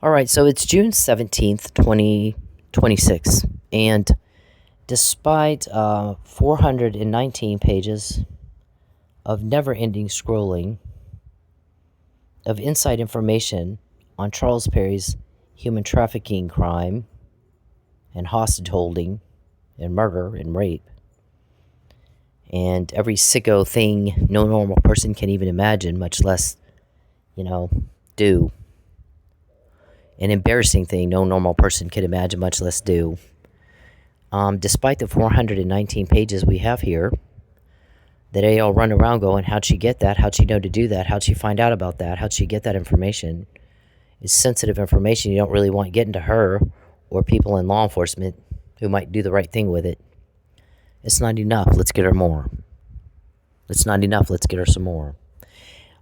All right, so it's June 17th, 2026, and despite 419 pages of never-ending scrolling of inside information on Charles Perry's human trafficking crime and hostage holding and murder and rape, and every sicko thing no normal person can even imagine, much less, do. An embarrassing thing no normal person could imagine, much less do. Despite the 419 pages we have here, that they all run around going, how'd she get that? How'd she know to do that? How'd she find out about that? How'd she get that information? It's sensitive information. You don't really want getting to her or people in law enforcement who might do the right thing with it. It's not enough. Let's get her more. It's not enough. Let's get her some more.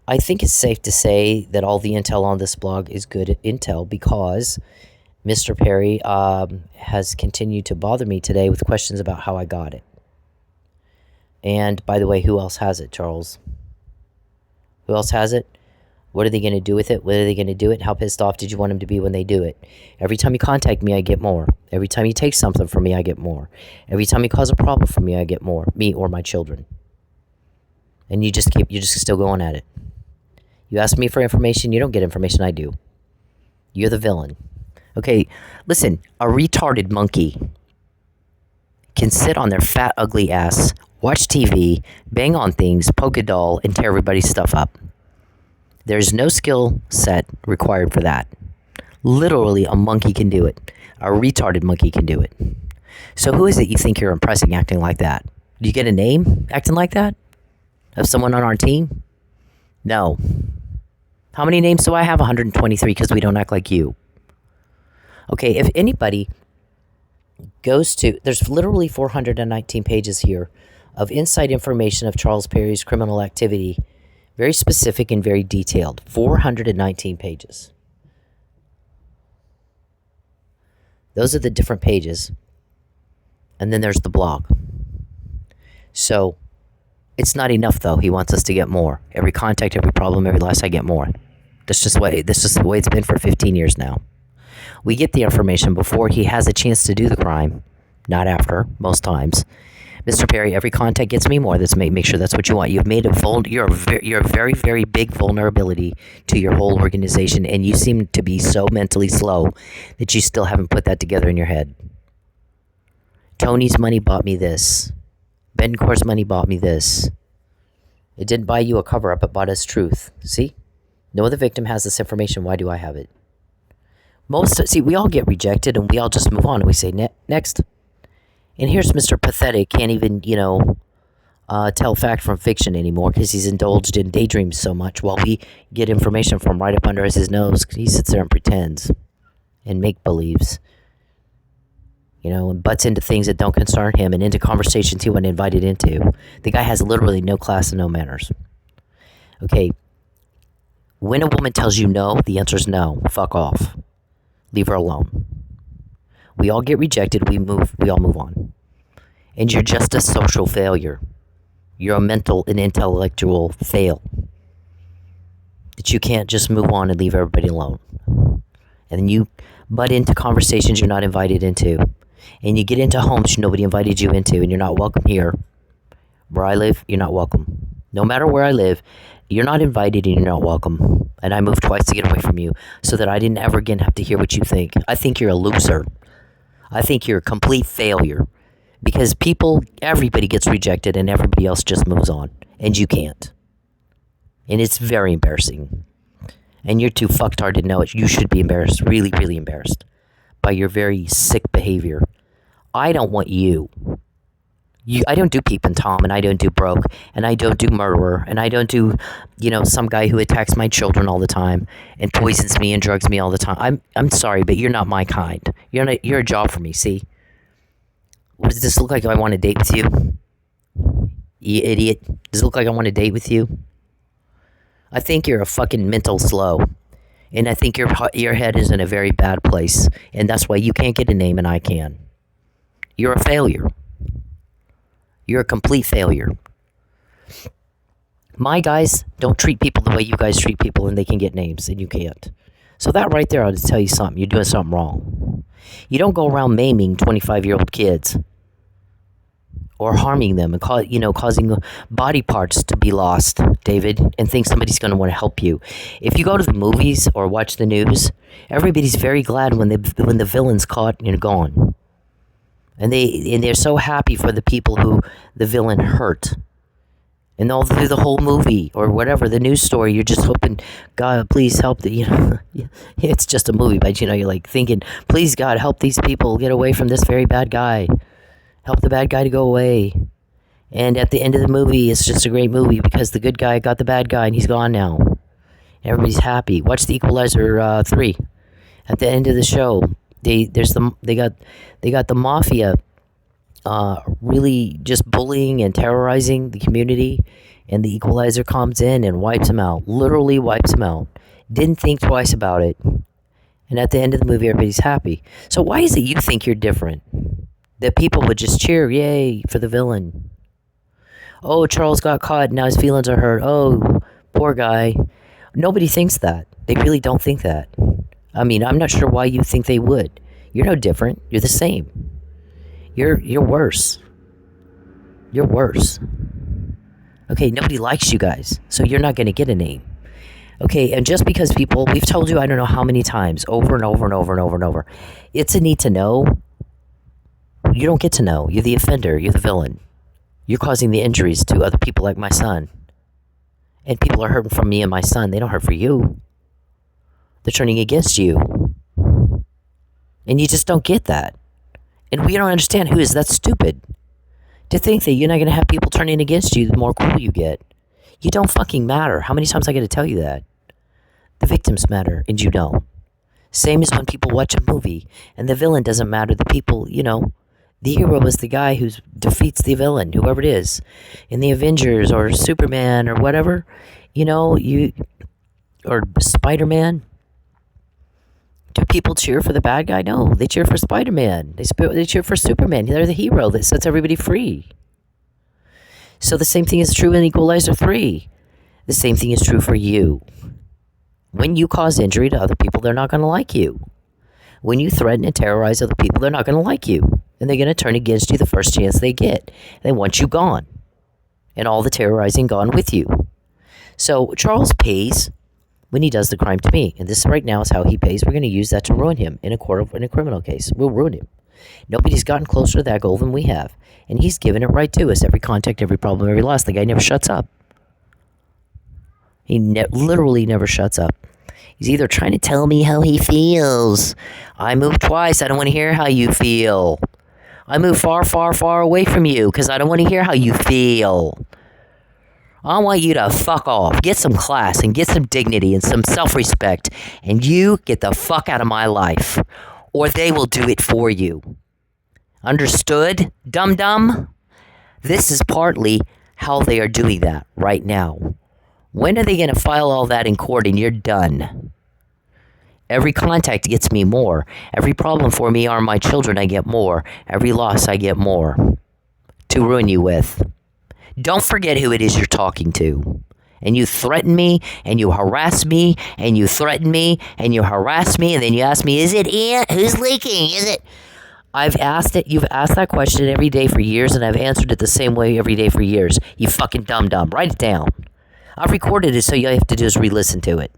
I think it's safe to say that all the intel on this blog is good intel because Mr. Perry has continued to bother me today with questions about how I got it. And by the way, who else has it, Charles? Who else has it? What are they going to do with it? When are they going to do it? How pissed off did you want them to be when they do it? Every time you contact me, I get more. Every time you take something from me, I get more. Every time you cause a problem for me, I get more. Me or my children. And you're just still going at it. You ask me for information, you don't get information, I do. You're the villain. Okay, listen, a retarded monkey can sit on their fat, ugly ass, watch TV, bang on things, poke a doll, and tear everybody's stuff up. There's no skill set required for that. Literally, a monkey can do it. A retarded monkey can do it. So who is it you think you're impressing acting like that? Do you get a name acting like that? Of someone on our team? No. How many names do I have? 123, because we don't act like you. Okay, if anybody goes to... There's literally 419 pages here of inside information of Charles Perry's criminal activity. Very specific and very detailed. 419 pages. Those are the different pages. And then there's the blog. So... it's not enough, though. He wants us to get more. Every contact, every problem, every loss, I get more. That's just the way it's been for 15 years now. We get the information before he has a chance to do the crime, not after, most times. Mr. Perry, every contact gets me more. Let's make sure that's what you want. You've made you're a very, very big vulnerability to your whole organization, and you seem to be so mentally slow that you still haven't put that together in your head. Tony's money bought me this. Bencor's money bought me this. It didn't buy you a cover-up, it bought us truth. See? No other victim has this information. Why do I have it? We all get rejected, and we all just move on, and we say, next. And here's Mr. Pathetic, can't even, tell fact from fiction anymore, because he's indulged in daydreams so much, while we get information from right up under his nose. He sits there and pretends, and make-believes. And butts into things that don't concern him and into conversations he wasn't invited into. The guy has literally no class and no manners. Okay, when a woman tells you no, the answer is no. Fuck off. Leave her alone. We all get rejected, we all move on. And you're just a social failure. You're a mental and intellectual fail. That you can't just move on and leave everybody alone. And then you butt into conversations you're not invited into. And you get into homes nobody invited you into, and you're not welcome here. Where I live, you're not welcome. No matter where I live, you're not invited and you're not welcome. And I moved twice to get away from you so that I didn't ever again have to hear what you think. I think you're a loser. I think you're a complete failure. Because everybody gets rejected and everybody else just moves on. And you can't. And it's very embarrassing. And you're too fucktard to know it. You should be embarrassed, really, really embarrassed, by your very sick behavior. I don't want you. I don't do peep and Tom, and I don't do broke, and I don't do murderer, and I don't do, some guy who attacks my children all the time and poisons me and drugs me all the time. I'm sorry, but you're not my kind. You're a job for me, see? What does this look like if I want to date with you? You idiot. Does it look like I want to date with you? I think you're a fucking mental slow. And I think your head is in a very bad place. And that's why you can't get a name and I can. You're a failure. You're a complete failure. My guys don't treat people the way you guys treat people, and they can get names, and you can't. So that right there ought to tell you something. You're doing something wrong. You don't go around maiming 25-year-old kids or harming them and causing body parts to be lost, David, and think somebody's going to want to help you. If you go to the movies or watch the news, everybody's very glad when the villain's caught and gone, and they're so happy for the people who the villain hurt. And all through the whole movie or whatever, the news story, you're just hoping, God, please help it's just a movie, but you're like thinking, please God, help these people get away from this very bad guy. Help the bad guy to go away. And at the end of the movie, it's just a great movie because the good guy got the bad guy and he's gone now. Everybody's happy. Watch The Equalizer 3. At the end of the show, they got the mafia really just bullying and terrorizing the community, and the Equalizer comes in and wipes them out. Literally wipes them out. Didn't think twice about it. And at the end of the movie, everybody's happy. So why is it you think you're different? That people would just cheer, yay, for the villain. Oh, Charles got caught, now his feelings are hurt. Oh, poor guy. Nobody thinks that. They really don't think that. I mean, I'm not sure why you think they would. You're no different. You're the same. You're worse. You're worse. Okay, nobody likes you guys, so you're not going to get a name. Okay, and just because people, we've told you I don't know how many times, over and over and over and over and over, it's a need to know. You don't get to know. You're the offender. You're the villain. You're causing the injuries to other people like my son. And people are hurting from me and my son. They don't hurt for you. They're turning against you. And you just don't get that. And we don't understand who is that stupid. To think that you're not going to have people turning against you the more cool you get. You don't fucking matter. How many times I got to tell you that? The victims matter, and you don't. Same as when people watch a movie, and the villain doesn't matter. The people, the hero is the guy who defeats the villain, whoever it is, in the Avengers or Superman or whatever, or Spider-Man. Do people cheer for the bad guy? No, they cheer for Spider-Man. They cheer for Superman. They're the hero that sets everybody free. So the same thing is true in Equalizer 3. The same thing is true for you. When you cause injury to other people, they're not going to like you. When you threaten and terrorize other people, they're not going to like you. And they're going to turn against you the first chance they get. They want you gone. And all the terrorizing gone with you. So Charles pays when he does the crime to me. And this right now is how he pays. We're going to use that to ruin him in a criminal case. We'll ruin him. Nobody's gotten closer to that goal than we have. And he's given it right to us. Every contact, every problem, every loss. The guy never shuts up. He literally never shuts up. He's either trying to tell me how he feels. I moved twice. I don't want to hear how you feel. I moved far, far, far away from you because I don't want to hear how you feel. I want you to fuck off. Get some class and get some dignity and some self-respect. And you get the fuck out of my life. Or they will do it for you. Understood, dum-dum? This is partly how they are doing that right now. When are they going to file all that in court and you're done? Every contact gets me more. Every problem for me or my children, I get more. Every loss, I get more. To ruin you with. Don't forget who it is you're talking to. And you threaten me, and you harass me, and you threaten me, and you harass me, and then you ask me, is it Aunt? Who's leaking? Is it? I've asked it. You've asked that question every day for years, and I've answered it the same way every day for years. You fucking dum-dum. Write it down. I've recorded it, so you have to just re-listen to it.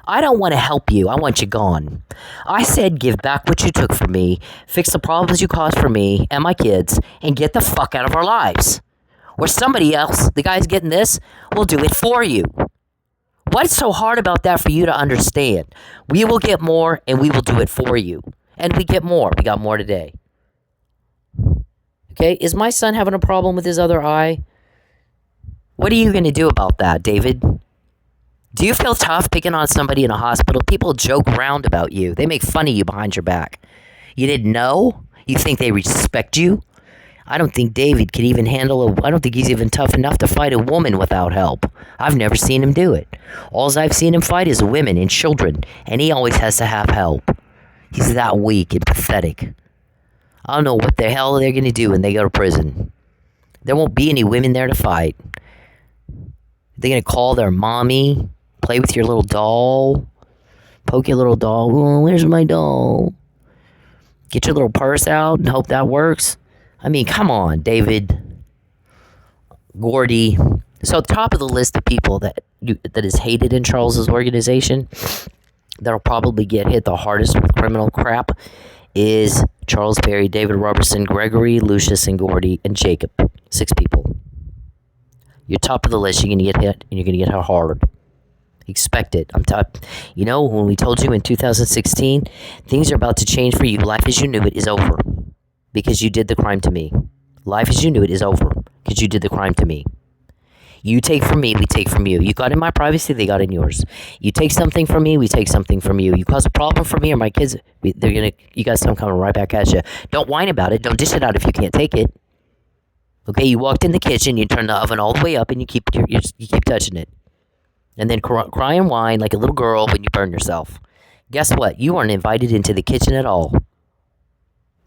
I don't want to help you. I want you gone. I said give back what you took from me, fix the problems you caused for me and my kids, and get the fuck out of our lives. Or somebody else, the guy's getting this, will do it for you. What's so hard about that for you to understand? We will get more, and we will do it for you. And we get more. We got more today. Okay, is my son having a problem with his other eye? What are you going to do about that, David? Do you feel tough picking on somebody in a hospital? People joke around about you. They make fun of you behind your back. You didn't know? You think they respect you? I don't think David can even handle I don't think he's even tough enough to fight a woman without help. I've never seen him do it. All I've seen him fight is women and children, and he always has to have help. He's that weak and pathetic. I don't know what the hell they're going to do when they go to prison. There won't be any women there to fight. They're going to call their mommy, play with your little doll, Poke your little doll. Oh, where's my doll? Get your little purse out and hope that works. I mean, come on, David. Gordy. So top of the list of people that is hated in Charles's organization, that'll probably get hit the hardest with criminal crap, is Charles Perry, David Robertson, Gregory, Lucius, and Gordy, and Jacob. 6 people. You're top of the list. You're going to get hit, and you're going to get hit hard. Expect it. I'm top. You know, when we told you in 2016, things are about to change for you. Life as you knew it is over because you did the crime to me. Life as you knew it is over because you did the crime to me. You take from me, we take from you. You got in my privacy, they got in yours. You take something from me, we take something from you. You cause a problem for me or my kids, you got something coming right back at you. Don't whine about it. Don't dish it out if you can't take it. Okay, you walked in the kitchen, you turned the oven all the way up, and you keep touching it. And then cry and whine like a little girl when you burn yourself. Guess what? You weren't invited into the kitchen at all.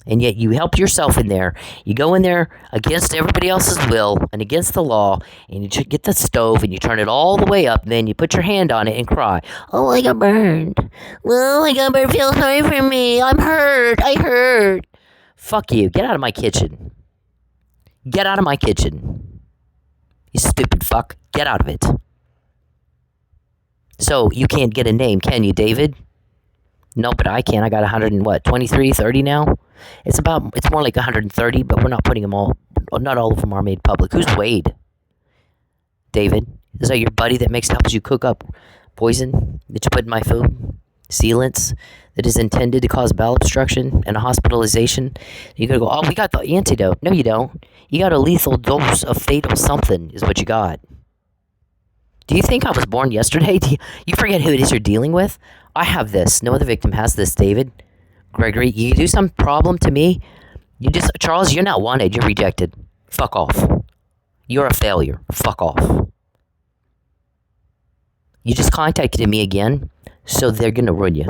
And yet you help yourself in there. You go in there against everybody else's will and against the law, and you get the stove and you turn it all the way up, and then you put your hand on it and cry. Oh, I got burned. Oh, I got burned. Feel sorry for me. I'm hurt. I hurt. Fuck you. Get out of my kitchen. Get out of my kitchen. You stupid fuck. Get out of it. So, you can't get a name, can you, David? No, but I can. I got 23, 30 now? It's more like 130, but we're not putting them all, not all of them are made public. Who's Wade? David? Is that your buddy that helps you cook up poison that you put in my food? Sealants that is intended to cause bowel obstruction and a hospitalization? You're going to go, oh, we got the antidote. No, you don't. You got a lethal dose of fatal something is what you got. Do you think I was born yesterday? Do you forget who it is you're dealing with? I have this. No other victim has this, David. Gregory, you do some problem to me, Charles, you're not wanted. You're rejected. Fuck off. You're a failure. Fuck off. You just contacted me again, so they're going to ruin you.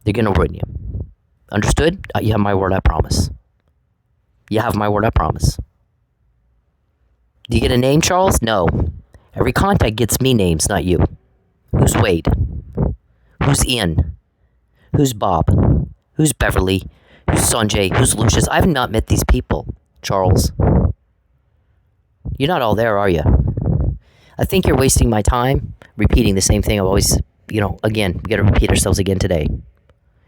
They're going to ruin you. Understood? You have my word, I promise. You have my word, I promise. Do you get a name, Charles? No. Every contact gets me names, not you. Who's Wade? Who's Ian? Who's Bob? Who's Beverly? Who's Sanjay? Who's Lucius? I have not met these people, Charles. You're not all there, are you? I think you're wasting my time repeating the same thing I've always, again, we got to repeat ourselves again today.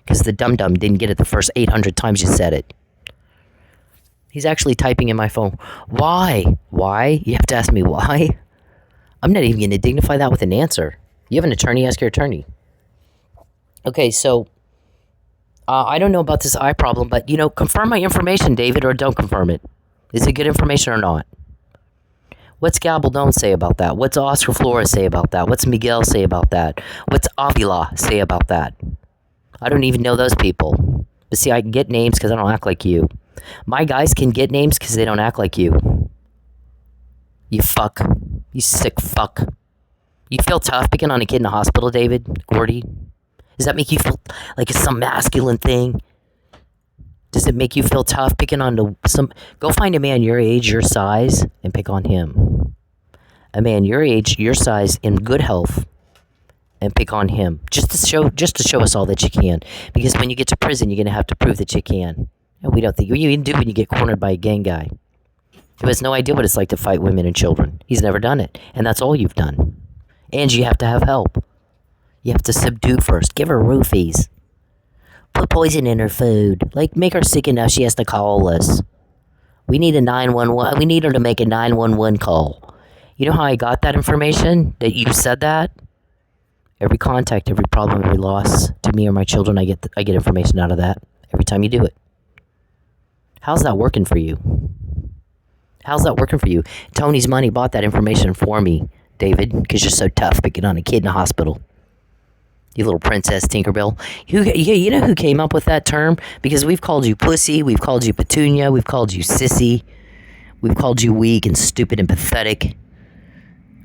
Because the dum-dum didn't get it the first 800 times you said it. He's actually typing in my phone. Why? Why? You have to ask me why? I'm not even going to dignify that with an answer. You have an attorney, ask your attorney. Okay, so, I don't know about this eye problem, but, confirm my information, David, or don't confirm it. Is it good information or not? What's Gabaldon say about that? What's Oscar Flores say about that? What's Miguel say about that? What's Avila say about that? I don't even know those people. But see, I can get names because I don't act like you. My guys can get names because they don't act like you. You fuck. You sick fuck. You feel tough picking on a kid in the hospital, David? Gordy? Does that make you feel like it's some masculine thing? Does it make you feel tough picking on some... Go find a man your age, your size, and pick on him. A man your age, your size, in good health, and pick on him. Just to show us all that you can. Because when you get to prison, you're going to have to prove that you can. And we don't think... What you do when you get cornered by a gang guy? Who has no idea what it's like to fight women and children. He's never done it. And that's all you've done. And you have to have help. You have to subdue first. Give her roofies. Put poison in her food. Make her sick enough she has to call us. We need a 911. We need her to make a 911 call. You know how I got that information? That you said that? Every contact, every problem, every loss to me or my children, I get information out of that. Every time you do it. How's that working for you? How's that working for you? Tony's money bought that information for me, David, because you're so tough picking on a kid in the hospital. You little princess Tinkerbell. You know who came up with that term? Because we've called you pussy, we've called you petunia, we've called you sissy, we've called you weak and stupid and pathetic.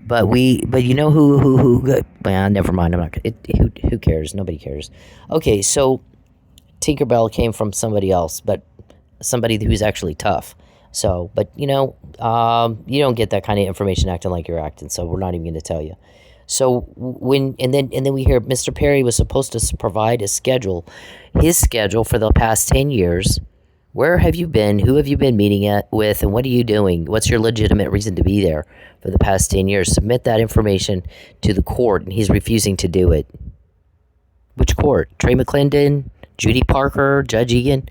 But you know who well, never mind. I'm not gonna. Who cares? Nobody cares. Okay, so Tinkerbell came from somebody else, but somebody who's actually tough. So, but you don't get that kind of information acting like you're acting. So we're not even going to tell you. So and then we hear Mr. Perry was supposed to provide his schedule for the past 10 years. Where have you been? Who have you been meeting with? And what are you doing? What's your legitimate reason to be there for the past 10 years? Submit that information to the court, and he's refusing to do it. Which court? Trey McClendon, Judy Parker, Judge Egan?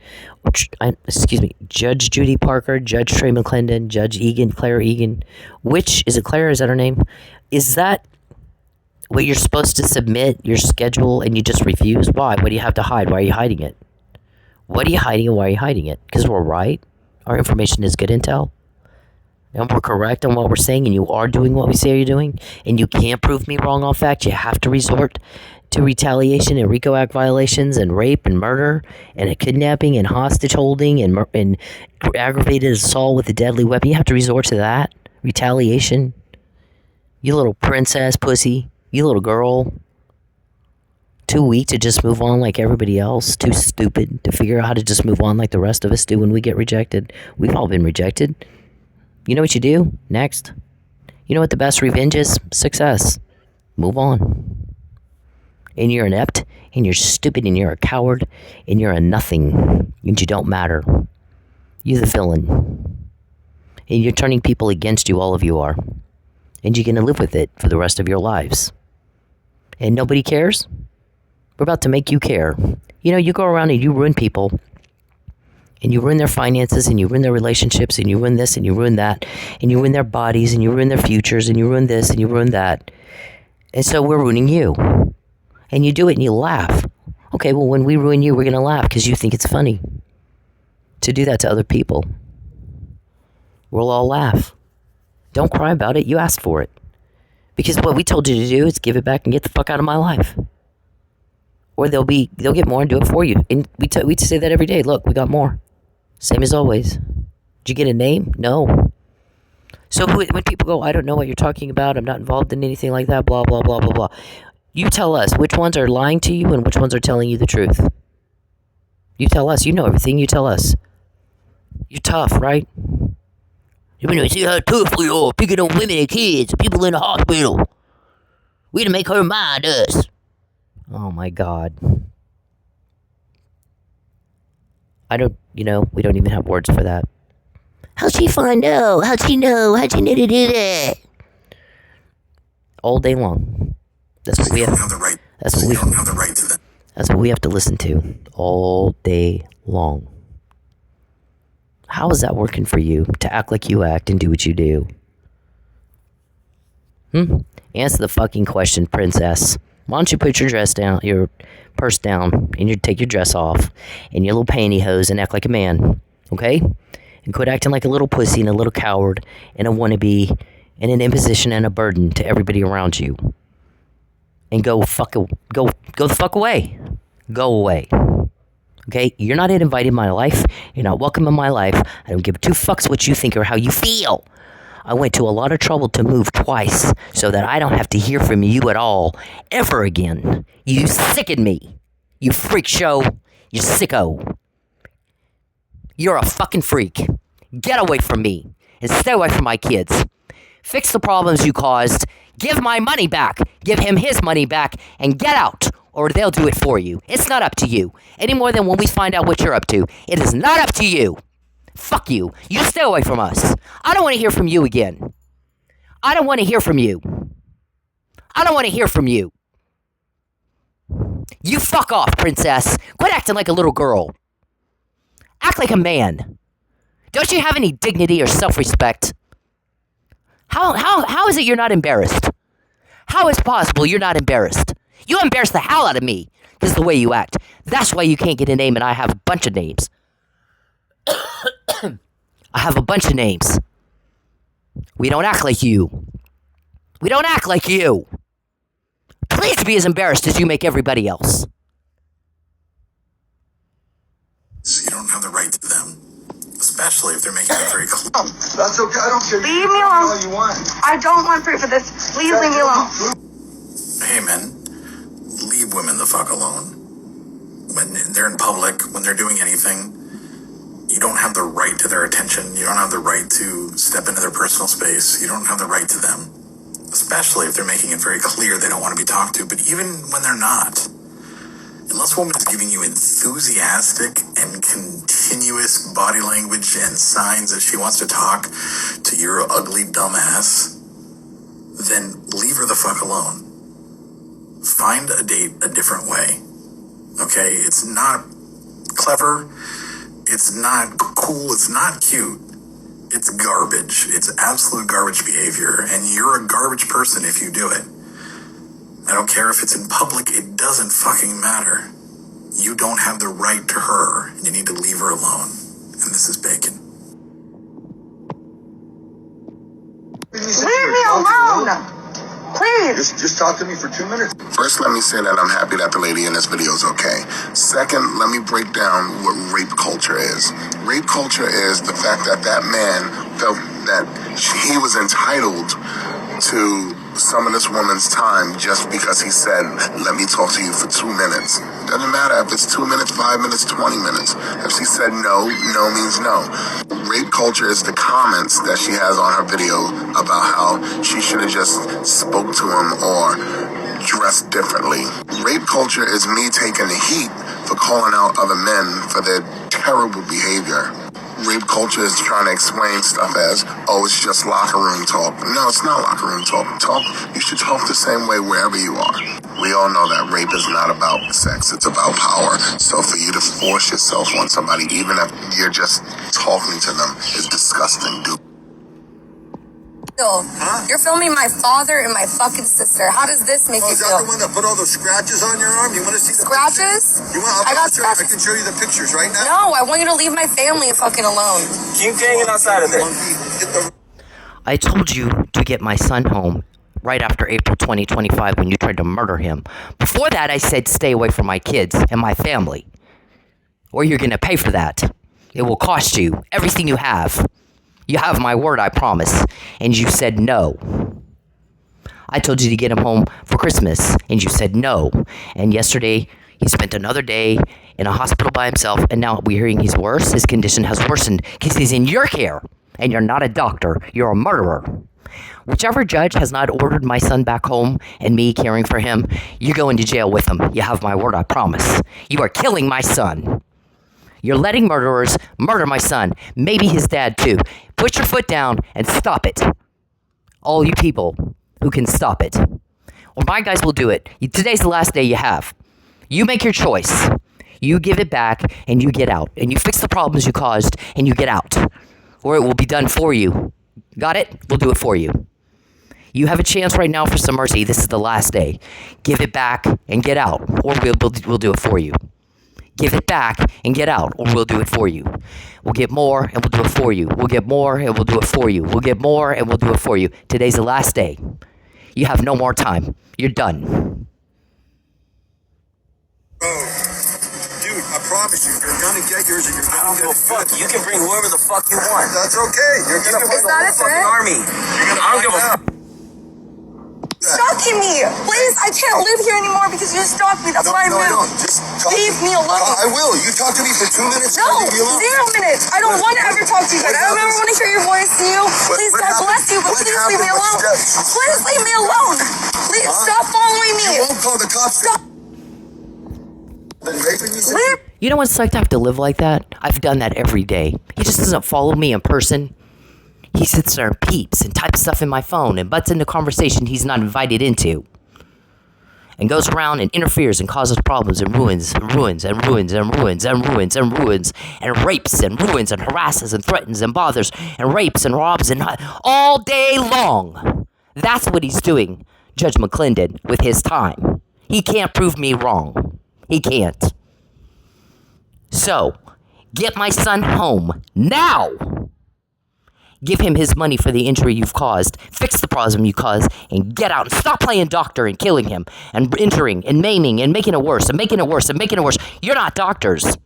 Judge Judy Parker, Judge Trey McClendon, Judge Egan, Claire Egan. Which, is it Claire? Is that her name? Is that what you're supposed to submit, your schedule, and you just refuse? Why? What do you have to hide? Why are you hiding it? What are you hiding and why are you hiding it? Because we're right. Our information is good intel. And we're correct on what we're saying, and you are doing what we say you're doing, and you can't prove me wrong on fact. You have to resort to retaliation and RICO Act violations and rape and murder and a kidnapping and hostage holding and aggravated assault with a deadly weapon. You have to resort to that. Retaliation. You little princess pussy. You little girl. Too weak to just move on like everybody else. Too stupid to figure out how to just move on like the rest of us do when we get rejected. We've all been rejected. You know what you do? Next. You know what the best revenge is? Success. Move on. And you're inept, and you're stupid, and you're a coward, and you're a nothing, and you don't matter. You're the villain. And you're turning people against you, all of you are. And you're going to live with it for the rest of your lives. And nobody cares? We're about to make you care. You know, you go around and you ruin people, and you ruin their finances, and you ruin their relationships, and you ruin this, and you ruin that, and you ruin their bodies, and you ruin their futures, and you ruin this, and you ruin that. And so we're ruining you. And you do it and you laugh. Okay, well, when we ruin you, we're going to laugh because you think it's funny to do that to other people. We'll all laugh. Don't cry about it. You asked for it. Because what we told you to do is give it back and get the fuck out of my life. Or they'll get more and do it for you. And we say that every day. Look, we got more. Same as always. Did you get a name? No. So when people go, I don't know what you're talking about, I'm not involved in anything like that, blah, blah, blah, blah, blah. You tell us which ones are lying to you and which ones are telling you the truth. You tell us. You know everything. You tell us. You're tough, right? You see how tough we are, picking on women and kids and people in the hospital. We to make her mind us. Oh my God. We don't even have words for that. How'd she find out? How'd she know? How'd she know to do that? All day long. That's what we have. That's what we don't have the right to that. That's what we have to listen to all day long. How is that working for you to act like you act and do what you do? Answer the fucking question, princess. Why don't you put your purse down, and you take your dress off, and your little pantyhose, and act like a man, okay? And quit acting like a little pussy and a little coward and a wannabe and an imposition and a burden to everybody around you. And go the fuck away. Go away. Okay? You're not invited in my life. You're not welcome in my life. I don't give two fucks what you think or how you feel. I went to a lot of trouble to move twice so that I don't have to hear from you at all ever again. You sicken me. You freak show. You sicko. You're a fucking freak. Get away from me and stay away from my kids. Fix the problems you caused. Give my money back. Give him his money back and get out, or they'll do it for you. It's not up to you. Any more than when we find out what you're up to. It is not up to you. Fuck you. You stay away from us. I don't want to hear from you again. I don't want to hear from you. I don't want to hear from you. You fuck off, princess. Quit acting like a little girl. Act like a man. Don't you have any dignity or self-respect? How is it you're not embarrassed? How is it possible you're not embarrassed? You embarrass the hell out of me. This is the way you act. That's why you can't get a name, and I have a bunch of names. I have a bunch of names. We don't act like you. We don't act like you. Please be as embarrassed as you make everybody else. So you don't have the right to them. Especially if they're making it very clear. That's okay. I don't care. Leave me alone. All you want. I don't want proof of this. Please leave me alone. Hey, men. Leave women the fuck alone. When they're in public, when they're doing anything, you don't have the right to their attention. You don't have the right to step into their personal space. You don't have the right to them. especially if they're making it very clear they don't want to be talked to, but even when they're not. Unless a woman is giving you enthusiastic and continuous body language and signs that she wants to talk to your ugly dumbass, then leave her the fuck alone. Find a date a different way. Okay? It's not clever. It's not cool. It's not cute. It's garbage. It's absolute garbage behavior. And you're a garbage person if you do it. I don't care if it's in public. It doesn't fucking matter. You don't have the right to her. You need to leave her alone. And this is bacon. Leave me alone! Please! Just talk to me for 2 minutes. First, let me say that I'm happy that the lady in this video is okay. Second, let me break down what rape culture is. Rape culture is the fact that that man felt that he was entitled to some of this woman's time just because he said, let me talk to you for 2 minutes. Doesn't matter if it's 2 minutes, 5 minutes, 20 minutes. If she said no, no means no. Rape culture is the comments that she has on her video about how she should have just spoke to him or dressed differently. Rape culture is me taking the heat for calling out other men for their terrible behavior. Rape culture is trying to explain stuff as, oh, it's just locker room talk. No, it's not locker room talk. You should talk the same way wherever you are. We all know that rape is not about sex, it's about power. So for you to force yourself on somebody, even if you're just talking to them, is disgusting, dude. You're filming my father and my fucking sister. How does this make you Is feel? that the one that put all those scratches on your arm? You want to see the Scratches? pictures? You want? I got I scratches. can show you the pictures right now. No, I want you to leave my family fucking alone. Keep hanging outside of there. I told you to get my son home right after April 2025 when you tried to murder him. Before that, I said stay away from my kids and my family. Or you're going to pay for that. It will cost you everything you have. You have my word, I promise. And you said no. I told you to get him home for Christmas, and you said no. And yesterday, he spent another day in a hospital by himself, and now we're hearing he's worse. His condition has worsened because he's in your care, and you're not a doctor. You're a murderer. Whichever judge has not ordered my son back home and me caring for him, you're going to jail with him. You have my word, I promise. You are killing my son. You're letting murderers murder my son. Maybe his dad, too. Put your foot down and stop it. All you people who can stop it. Or my guys will do it. Today's the last day you have. You make your choice. You give it back and you get out. And you fix the problems you caused and you get out. Or it will be done for you. Got it? We'll do it for you. You have a chance right now for some mercy. This is the last day. Give it back and get out. Or we'll do it for you. Give it back and get out, or we'll do it for you. We'll get more, and we'll do it for you. We'll get more, and we'll do it for you. We'll get more, and we'll do it for you. Today's the last day. You have no more time. You're done. Dude, I promise you, you're gonna get yours and you're I gonna don't give a get fuck. You can bring whoever the fuck you want. That's okay. You're gonna Is that a threat? Army. I don't give a fuck. Stalking me! Please, I can't live here anymore because you stalked me. That's why I moved. Just talk Leave to me alone. I will. You talk to me for 2 minutes. No, I'll leave you alone. 0 minutes. I don't want to ever talk to you again. I don't ever want to hear your voice to you. Please, what God happened? bless you, but What please leave me happened? alone. What steps? Please leave me alone. Please stop following me. You won't call the cops. Stop. Been raping you since Leave. You know what it's like to have to live like that? I've done that every day. He just doesn't follow me in person. He sits there and peeps and types stuff in my phone and butts into conversation he's not invited into. And goes around and interferes and causes problems and ruins and ruins and ruins and ruins and ruins and ruins and rapes and ruins and harasses and threatens and bothers and rapes and robs and all day long. That's what he's doing, Judge McClendon, with his time. He can't prove me wrong. He can't. So, get my son home now. Give him his money for the injury you've caused. Fix the problem you caused. And get out. And stop playing doctor and killing him. And injuring and maiming and making it worse. And making it worse. And making it worse. You're not doctors.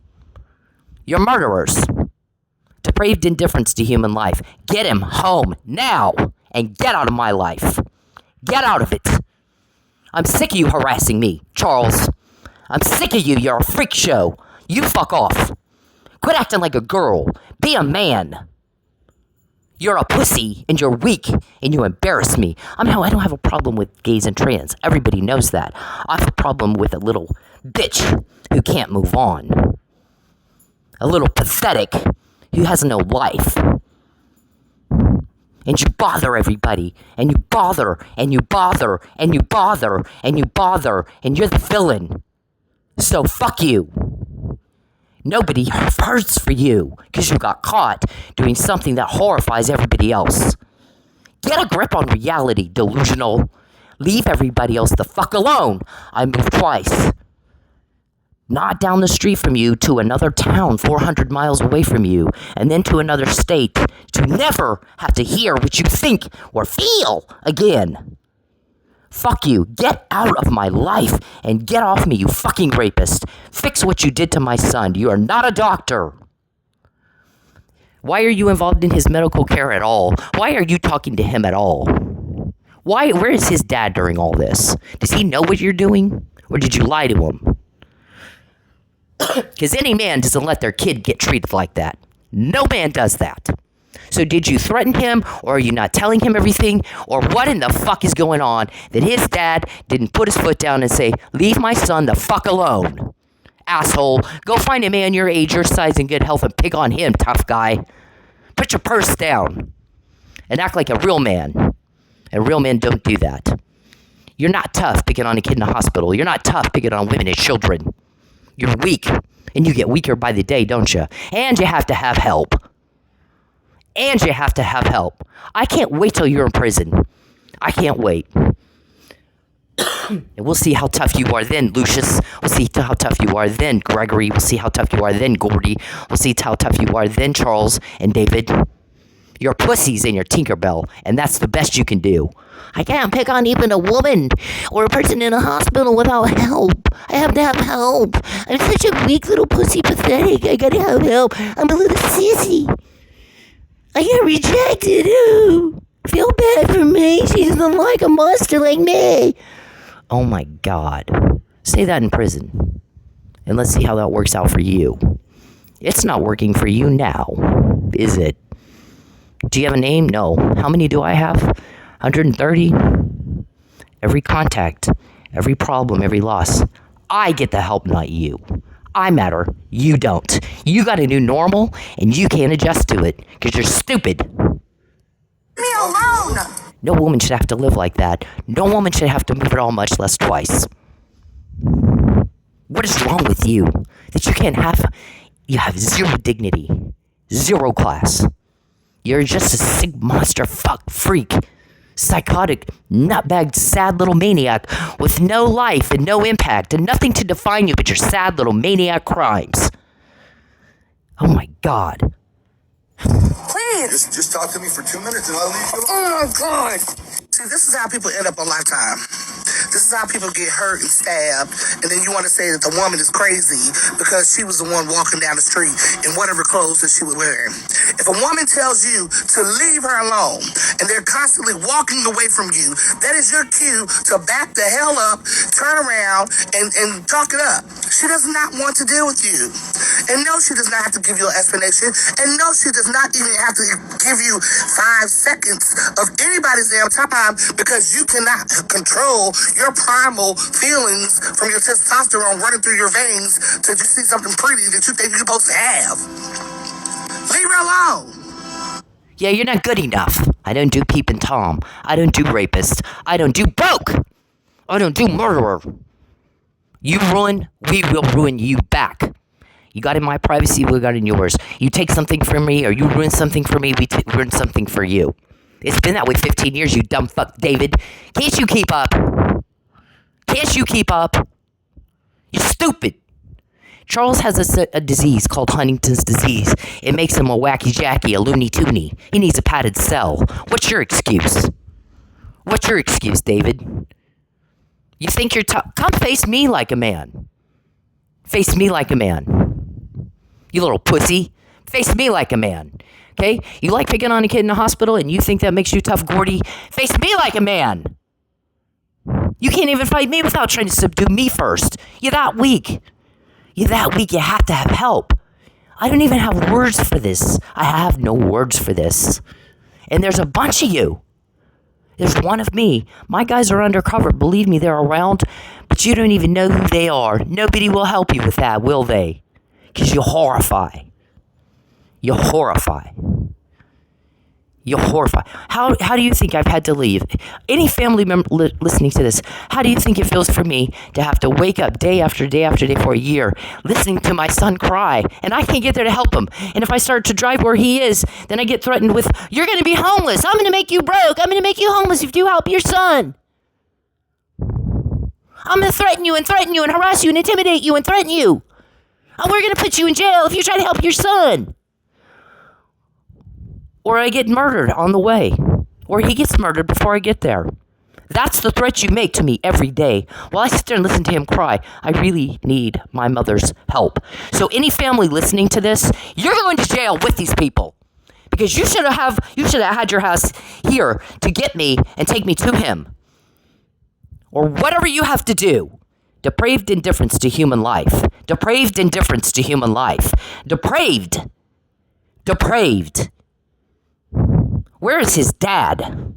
You're murderers. Depraved indifference to human life. Get him home now. And get out of my life. Get out of it. I'm sick of you harassing me, Charles. I'm sick of you. You're a freak show. You fuck off. Quit acting like a girl. Be a man. You're a pussy, and you're weak, and you embarrass me. I don't have a problem with gays and trans. Everybody knows that. I have a problem with a little bitch who can't move on. A little pathetic who has no life. And you bother everybody, and you bother, and you bother, and you bother, and you bother, and you're the villain. So fuck you. Nobody hurts for you because you got caught doing something that horrifies everybody else. Get a grip on reality, delusional. Leave everybody else the fuck alone. I moved twice. Not down the street from you to another town 400 miles away from you, and then to another state to never have to hear what you think or feel again. Fuck you. Get out of my life and get off me, you fucking rapist. Fix what you did to my son. You are not a doctor. Why are you involved in his medical care at all? Why are you talking to him at all? Where is his dad during all this? Does he know what you're doing? Or did you lie to him? Because any man doesn't let their kid get treated like that. No man does that. So did you threaten him, or are you not telling him everything? Or what in the fuck is going on that his dad didn't put his foot down and say, leave my son the fuck alone? Asshole, go find a man your age, your size, and good health and pick on him, tough guy. Put your purse down and act like a real man. And real men don't do that. You're not tough picking on a kid in a hospital. You're not tough picking on women and children. You're weak, and you get weaker by the day, don't you? And you have to have help. And you have to have help. I can't wait till you're in prison. I can't wait. And we'll see how tough you are then, Lucius. We'll see how tough you are then, Gregory. We'll see how tough you are then, Gordy. We'll see how tough you are then, Charles and David. You're pussies and you're Tinkerbell, and that's the best you can do. I can't pick on even a woman or a person in a hospital without help. I have to have help. I'm such a weak little pussy, pathetic. I gotta have help. I'm a little sissy. I got rejected. Ooh. Feel bad for me. She doesn't like a monster like me. Oh my God. Say that in prison. And let's see how that works out for you. It's not working for you now, is it? Do you have a name? No. How many do I have? 130? Every contact, every problem, every loss. I get the help, not you. I matter. You don't. You got a new normal, and you can't adjust to it because you're stupid. Leave me alone! No woman should have to live like that. No woman should have to move at all, much less twice. What is wrong with you? That you can't have... You have zero dignity. Zero class. You're just a sick monster fuck freak. Psychotic, nutbagged, sad little maniac with no life and no impact and nothing to define you but your sad little maniac crimes. Oh my God. Please! Just talk to me for 2 minutes and I'll leave you alone. Oh, God! See, this is how people end up on Lifetime. This is how people get hurt and stabbed, and then you want to say that the woman is crazy because she was the one walking down the street in whatever clothes that she was wearing. If a woman tells you to leave her alone, and they're constantly walking away from you, that is your cue to back the hell up, turn around, and talk it up. She does not want to deal with you. And no, she does not have to give you an explanation, and no, she does not even have to give you 5 seconds of anybody's damn time because you cannot control your primal feelings from your testosterone running through your veins to just see something pretty that you think you're supposed to have. Leave her alone. Yeah, you're not good enough. I don't do Peep and Tom. I don't do rapist. I don't do broke. I don't do murderer. You ruin, we will ruin you back. You got in my privacy, we got in yours. You take something from me, or you ruin something for me, we ruin something for you. It's been that way 15 years, you dumb fuck, David. Can't you keep up? Can't you keep up? You're stupid. Charles has a disease called Huntington's disease. It makes him a wacky-jacky, a loony-toony. He needs a padded cell. What's your excuse? What's your excuse, David? You think you're tough? Come face me like a man. Face me like a man. You little pussy. Face me like a man. Okay? You like picking on a kid in the hospital and you think that makes you tough, Gordy? Face me like a man. You can't even fight me without trying to subdue me first. You're that weak. You're that weak. You have to have help. I don't even have words for this. I have no words for this. And there's a bunch of you. There's one of me. My guys are undercover. Believe me, they're around, but you don't even know who they are. Nobody will help you with that, will they? Because you horrify. You horrify. You horrify. How do you think I've had to leave? Any family member listening to this, how do you think it feels for me to have to wake up day after day after day for a year listening to my son cry, and I can't get there to help him? And if I start to drive where he is, then I get threatened with, you're going to be homeless. I'm going to make you broke. I'm going to make you homeless if you help your son. I'm going to threaten you and harass you and intimidate you and threaten you. Oh, we're going to put you in jail if you try to help your son. Or I get murdered on the way. Or he gets murdered before I get there. That's the threat you make to me every day. While I sit there and listen to him cry, I really need my mother's help. So any family listening to this, you're going to jail with these people. Because you should have had your house here to get me and take me to him. Or whatever you have to do. Depraved indifference to human life. Depraved indifference to human life. Depraved. Depraved. Where is his dad?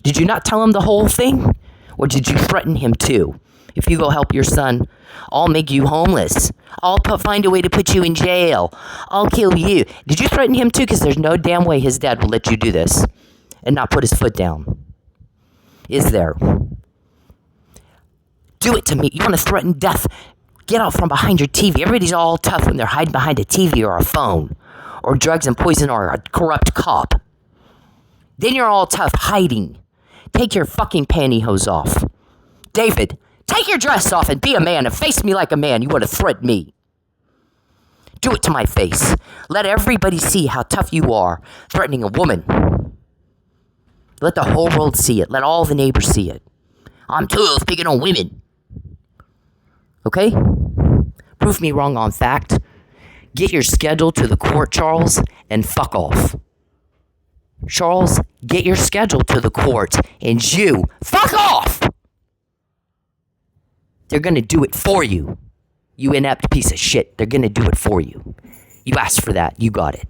Did you not tell him the whole thing? Or did you threaten him too? If you go help your son, I'll make you homeless. I'll find a way to put you in jail. I'll kill you. Did you threaten him too? Because there's no damn way his dad will let you do this and not put his foot down. Is there? Do it to me. You want to threaten death? Get out from behind your TV. Everybody's all tough when they're hiding behind a TV or a phone or drugs and poison or a corrupt cop. Then you're all tough hiding. Take your fucking pantyhose off. David, take your dress off and be a man and face me like a man. You want to threaten me. Do it to my face. Let everybody see how tough you are threatening a woman. Let the whole world see it. Let all the neighbors see it. I'm tough picking on women. Okay? Prove me wrong on fact. Get your schedule to the court, Charles, and fuck off. Charles, get your schedule to the court, and you, fuck off! They're gonna do it for you. You inept piece of shit. They're gonna do it for you. You asked for that. You got it.